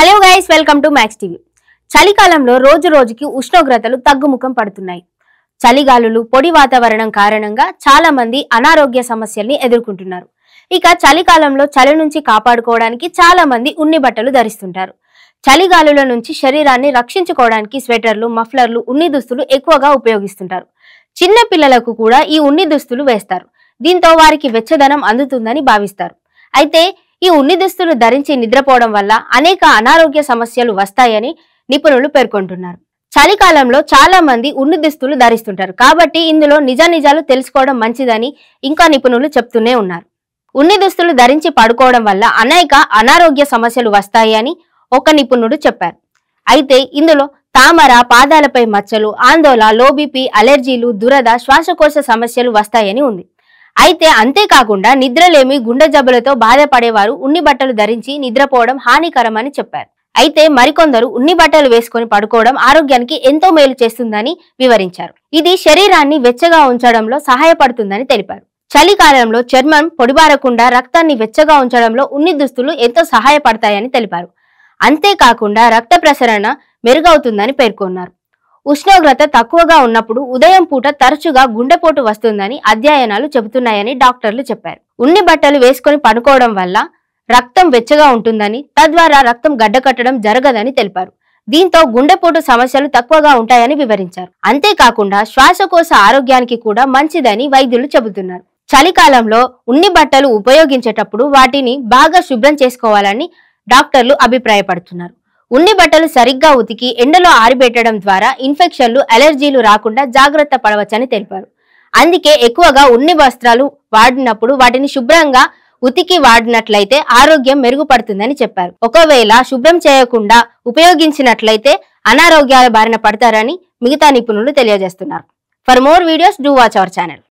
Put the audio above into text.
Hello guys, welcome to max TV. చలికాలంలో రోజు రోజుకి ఉష్ణోగ్రతలు తగ్గుముఖం పడుతున్నాయి. చలిగాలులు, పొడి వాతావరణం కారణంగా చాలా మంది అనారోగ్య సమస్యల్ని ఎదుర్కొంటున్నారు. ఇక చలికాలంలో చలి నుంచి కాపాడుకోవడానికి చాలా మంది ఉన్ని బట్టలు ధరిస్తుంటారు. చలిగాలుల నుంచి శరీరాన్ని రక్షించుకోవడానికి స్వెటర్లు, మఫ్లర్లు, ఉన్ని దుస్తులు ఎక్కువగా ఉపయోగిస్తుంటారు. చిన్న పిల్లలకు కూడా ఈ ఉన్ని దుస్తులు వేస్తారు. దీంతో వారికి వెచ్చదనం అందుతుందని భావిస్తారు. అయితే ఈ ఉన్ని దుస్తులు ధరించి నిద్రపోవడం వల్ల అనేక అనారోగ్య సమస్యలు వస్తాయని నిపుణులు పేర్కొంటున్నారు. చలికాలంలో చాలా మంది ఉన్ని దుస్తులు ధరిస్తుంటారు కాబట్టి ఇందులో నిజాలు తెలుసుకోవడం మంచిదని ఇంకా నిపుణులు చెప్తూనే ఉన్నారు. ఉన్ని దుస్తులు ధరించి పడుకోవడం వల్ల అనేక అనారోగ్య సమస్యలు వస్తాయి అని ఒక నిపుణుడు చెప్పారు. అయితే ఇందులో తామర, పాదాలపై మచ్చలు, ఆందోళన, లో బీపీ, అలెర్జీలు, దురద, శ్వాసకోశ సమస్యలు వస్తాయని ఉంది. అయితే అంతేకాకుండా నిద్రలేమి, గుండె జబ్బులతో బాధపడేవారు ఉన్ని బట్టలు ధరించి నిద్రపోవడం హానికరమని చెప్పారు. అయితే మరికొందరు ఉన్ని బట్టలు వేసుకొని పడుకోవడం ఆరోగ్యానికి ఎంతో మేలు చేస్తుందని వివరించారు. ఇది శరీరాన్ని వెచ్చగా ఉంచడంలో సహాయపడుతుందని తెలిపారు. చలికాలంలో చర్మం పొడిబారకుండా రక్తాన్ని వెచ్చగా ఉంచడంలో ఉన్ని దుస్తులు ఎంతో సహాయపడతాయని తెలిపారు. అంతేకాకుండా రక్త ప్రసరణ మెరుగవుతుందని పేర్కొన్నారు. ఉష్ణోగ్రత తక్కువగా ఉన్నప్పుడు ఉదయం పూట తరచుగా గుండెపోటు వస్తుందని అధ్యయనాలు చెబుతున్నాయని డాక్టర్లు చెప్పారు. ఉన్ని బట్టలు వేసుకొని పడుకోవడం వల్ల రక్తం వెచ్చగా ఉంటుందని, తద్వారా రక్తం గడ్డకట్టడం జరగదని తెలిపారు. దీంతో గుండెపోటు సమస్యలు తక్కువగా ఉంటాయని వివరించారు. అంతేకాకుండా శ్వాసకోశ ఆరోగ్యానికి కూడా మంచిదని వైద్యులు చెబుతున్నారు. చలికాలంలో ఉన్ని బట్టలు ఉపయోగించేటప్పుడు వాటిని బాగా శుభ్రం చేసుకోవాలని డాక్టర్లు అభిప్రాయపడుతున్నారు. ఉన్ని బట్టలు సరిగ్గా ఉతికి ఎండలో ఆరిబెట్టడం ద్వారా ఇన్ఫెక్షన్లు, అలెర్జీలు రాకుండా జాగ్రత్త పడవచ్చని తెలిపారు. అందుకే ఎక్కువగా ఉన్ని వస్త్రాలు వాడినప్పుడు వాటిని శుభ్రంగా ఉతికి వాడినట్లయితే ఆరోగ్యం మెరుగుపడుతుందని చెప్పారు. ఒకవేళ శుభ్రం చేయకుండా ఉపయోగించినట్లయితే అనారోగ్యాల బారిన పడతారని మిగతా నిపుణులు తెలియజేస్తున్నారు. For more videos do watch our channel.